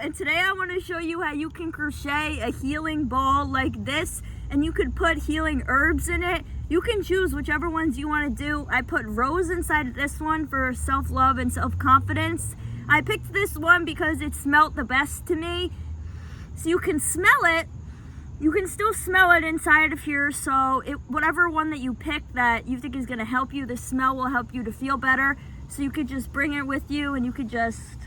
and today I want to show you how you can crochet a healing ball like this, and you could put healing herbs in it. You can choose whichever ones you want to do. I put rose inside of this one for self-love and self-confidence. I picked this one because it smelled the best to me. So you can smell it. You can still smell it inside of here. So whatever one that you pick that you think is going to help you, the smell will help you to feel better. So you could just bring it with you and you could just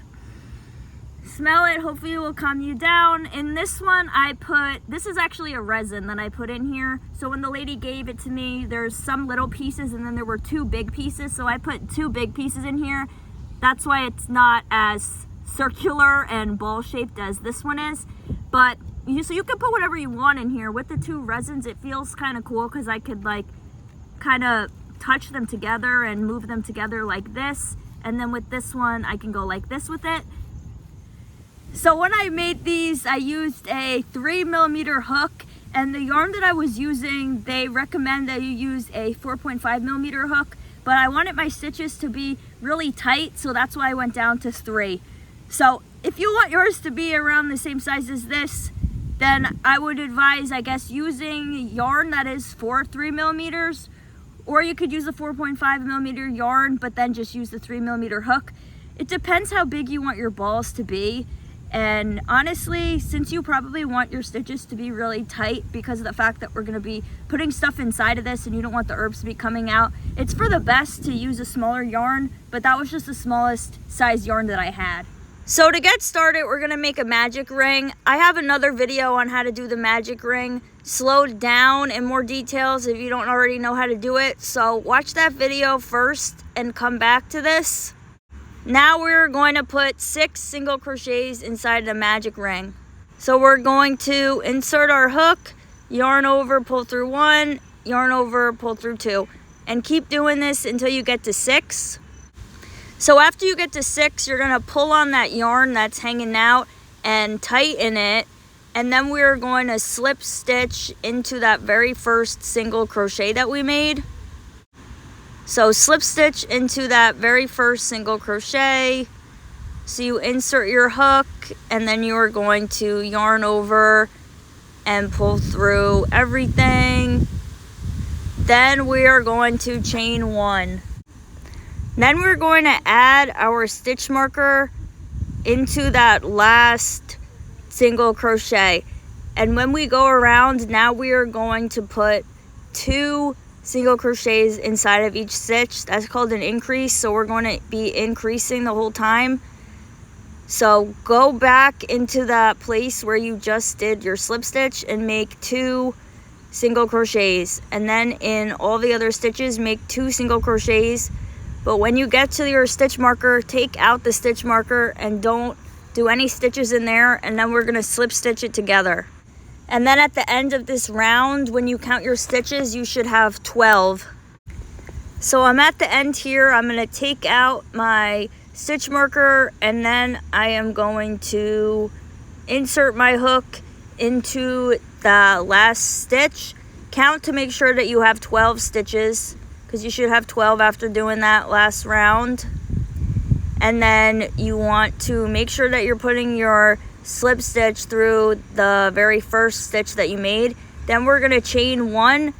smell it. Hopefully it will calm you down. In this one, this is actually a resin that I put in here. So when the lady gave it to me, there's some little pieces and then there were 2 big pieces. So I put 2 big pieces in here. That's why it's not as circular and ball shaped as this one is. But so you can put whatever you want in here. With the 2 resins, it feels kind of cool because I could like kind of touch them together and move them together like this. And then with this one, I can go like this with it. So when I made these, I used a 3mm hook, and the yarn that I was using, they recommend that you use a 4.5mm hook, but I wanted my stitches to be really tight, so that's why I went down to 3. So if you want yours to be around the same size as this, then I would advise, I guess, using yarn that is for 3mm, or you could use a 4.5mm yarn, but then just use the 3mm hook. It depends how big you want your balls to be. And honestly, since you probably want your stitches to be really tight because of the fact that we're going to be putting stuff inside of this and you don't want the herbs to be coming out, it's for the best to use a smaller yarn, but that was just the smallest size yarn that I had. So to get started, we're going to make a magic ring. I have another video on how to do the magic ring, slowed down in more details if you don't already know how to do it. So watch that video first and come back to this. Now we're going to put 6 single crochets inside the magic ring. So we're going to insert our hook, yarn over, pull through 1, yarn over, pull through 2, and keep doing this until you get to 6. So after you get to 6, you're going to pull on that yarn that's hanging out and tighten it, and then we're going to slip stitch into that very first single crochet that we made. So slip stitch into that very first single crochet. So you insert your hook and then you are going to yarn over and pull through everything. Then we are going to chain 1. Then we're going to add our stitch marker into that last single crochet. And when we go around, now we are going to put 2 single crochets inside of each stitch. That's called an increase, so we're going to be increasing the whole time. So go back into that place where you just did your slip stitch and make 2 single crochets, and then in all the other stitches make 2 single crochets. But when you get to your stitch marker, take out the stitch marker and don't do any stitches in there, and then we're going to slip stitch it together. And then at the end of this round, when you count your stitches, you should have 12. So I'm at the end here. I'm going to take out my stitch marker, and then I am going to insert my hook into the last stitch. Count to make sure that you have 12 stitches, because you should have 12 after doing that last round. And then you want to make sure that you're putting your slip stitch through the very first stitch that you made. Then we're going to chain 1,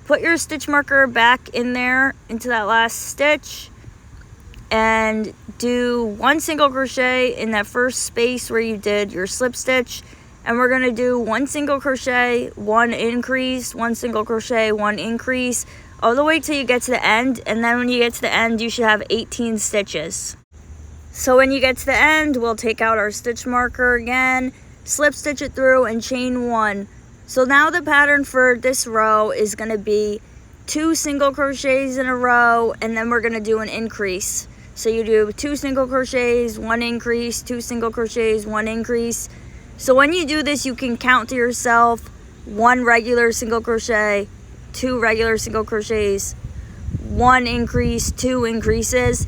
put your stitch marker back in there into that last stitch, and do 1 single crochet in that first space where you did your slip stitch. And we're going to do 1 single crochet, 1 increase, 1 single crochet, 1 increase, all the way till you get to the end. And then when you get to the end, you should have 18 stitches. So when you get to the end, we'll take out our stitch marker again, slip stitch it through, and chain 1. So now the pattern for this row is going to be 2 single crochets in a row, and then we're going to do an increase. So you do 2 single crochets, 1 increase, 2 single crochets, 1 increase. So when you do this, you can count to yourself 1 regular single crochet, 2 regular single crochets, 1 increase, 2 increases,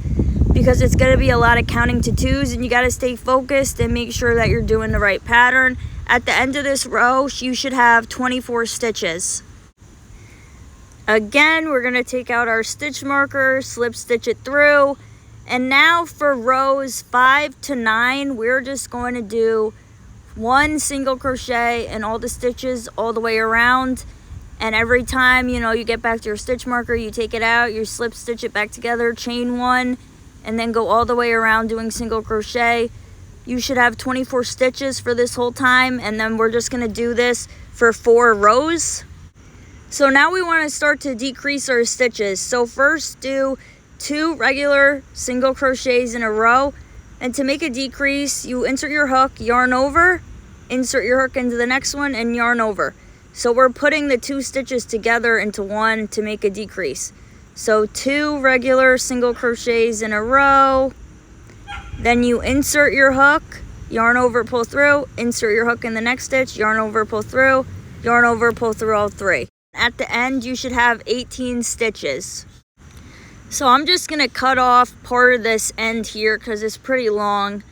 because it's going to be a lot of counting to 2s, and you got to stay focused and make sure that you're doing the right pattern. At the end of this row, you should have 24 stitches. Again, we're going to take out our stitch marker, slip stitch it through, And now for rows 5 to 9, we're just going to do 1 single crochet in all the stitches all the way around. And every time, you know, you get back to your stitch marker, you take it out, you slip stitch it back together, chain 1, and then go all the way around doing single crochet. You should have 24 stitches for this whole time, and then we're just going to do this for 4 rows. So now we want to start to decrease our stitches. So first do 2 regular single crochets in a row, and to make a decrease, you insert your hook, yarn over, insert your hook into the next one, and yarn over. So we're putting the 2 stitches together into one to make a decrease. So 2 regular single crochets in a row, then you insert your hook, yarn over, pull through, insert your hook in the next stitch, yarn over, pull through, yarn over, pull through all 3. At the end, you should have 18 stitches. So I'm just gonna cut off part of this end here because it's pretty long.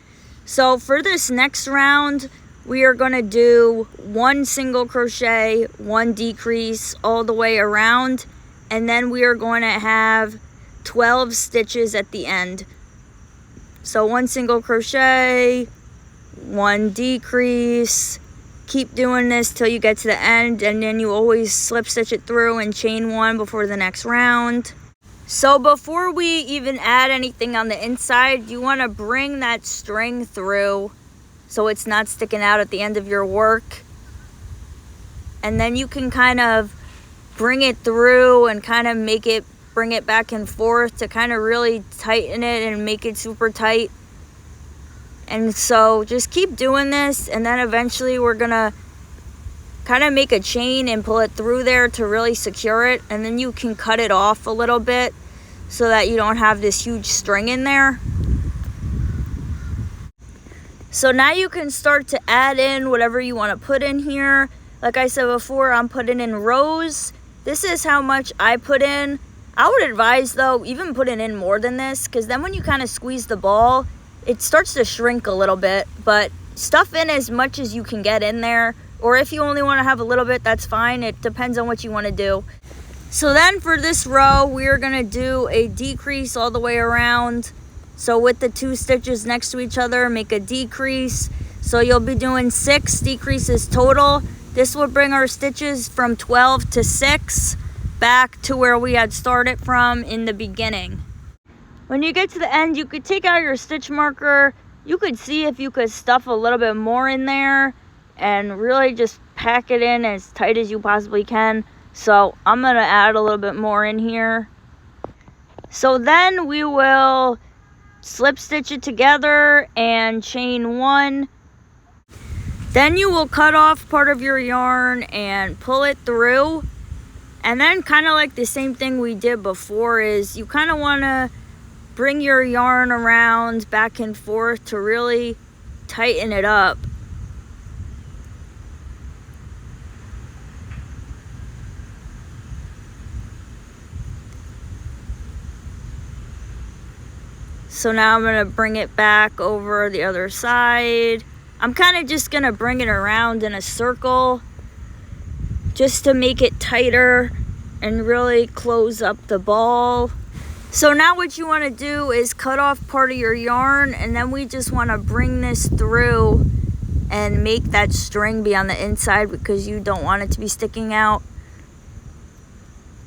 So for this next round, we are gonna do 1 single crochet, 1 decrease all the way around, and then we are going to have 12 stitches at the end. So 1 single crochet, 1 decrease. Keep doing this till you get to the end, and then you always slip stitch it through and chain 1 before the next round. So before we even add anything on the inside, you want to bring that string through so it's not sticking out at the end of your work. And then you can kind of bring it through and kind of bring it back and forth to kind of really tighten it and make it super tight. And so just keep doing this, and then eventually we're gonna kind of make a chain and pull it through there to really secure it, and then you can cut it off a little bit so that you don't have this huge string in there. So now you can start to add in whatever you want to put in here. Like I said before, I'm putting in rows. This is how much I put in. I would advise though, even putting in more than this, because then when you kind of squeeze the ball, it starts to shrink a little bit. But stuff in as much as you can get in there, or if you only want to have a little bit, that's fine. It depends on what you want to do. So then for this row, we're going to do a decrease all the way around. So with the 2 stitches next to each other, make a decrease. So you'll be doing 6 decreases total. This will bring our stitches from 12 to 6 back to where we had started from in the beginning. When you get to the end, you could take out your stitch marker. You could see if you could stuff a little bit more in there and really just pack it in as tight as you possibly can. So I'm going to add a little bit more in here. So then we will slip stitch it together and chain 1. Then you will cut off part of your yarn and pull it through. And then kind of like the same thing we did before is you kind of want to bring your yarn around back and forth to really tighten it up. So now I'm going to bring it back over the other side. I'm kind of just going to bring it around in a circle just to make it tighter and really close up the ball. So now what you want to do is cut off part of your yarn, and then we just want to bring this through and make that string be on the inside because you don't want it to be sticking out.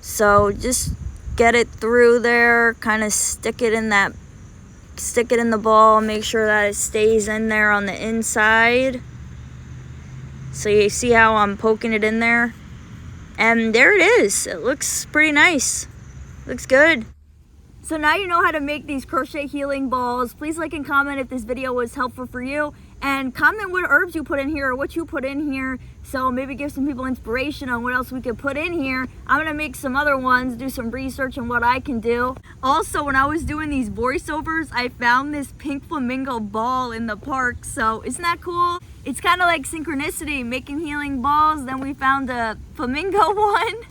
So just get it through there, kind of stick it in the ball, make sure that it stays in there on the inside. So you see how I'm poking it in there? And there it is. It looks pretty nice. Looks good. So now you know how to make these crochet healing balls. Please like and comment if this video was helpful for you. And comment what herbs you put in here or what you put in here. So maybe give some people inspiration on what else we could put in here. I'm going to make some other ones, do some research on what I can do. Also, when I was doing these voiceovers, I found this pink flamingo ball in the park. So isn't that cool? It's kind of like synchronicity, making healing balls. Then we found a flamingo one.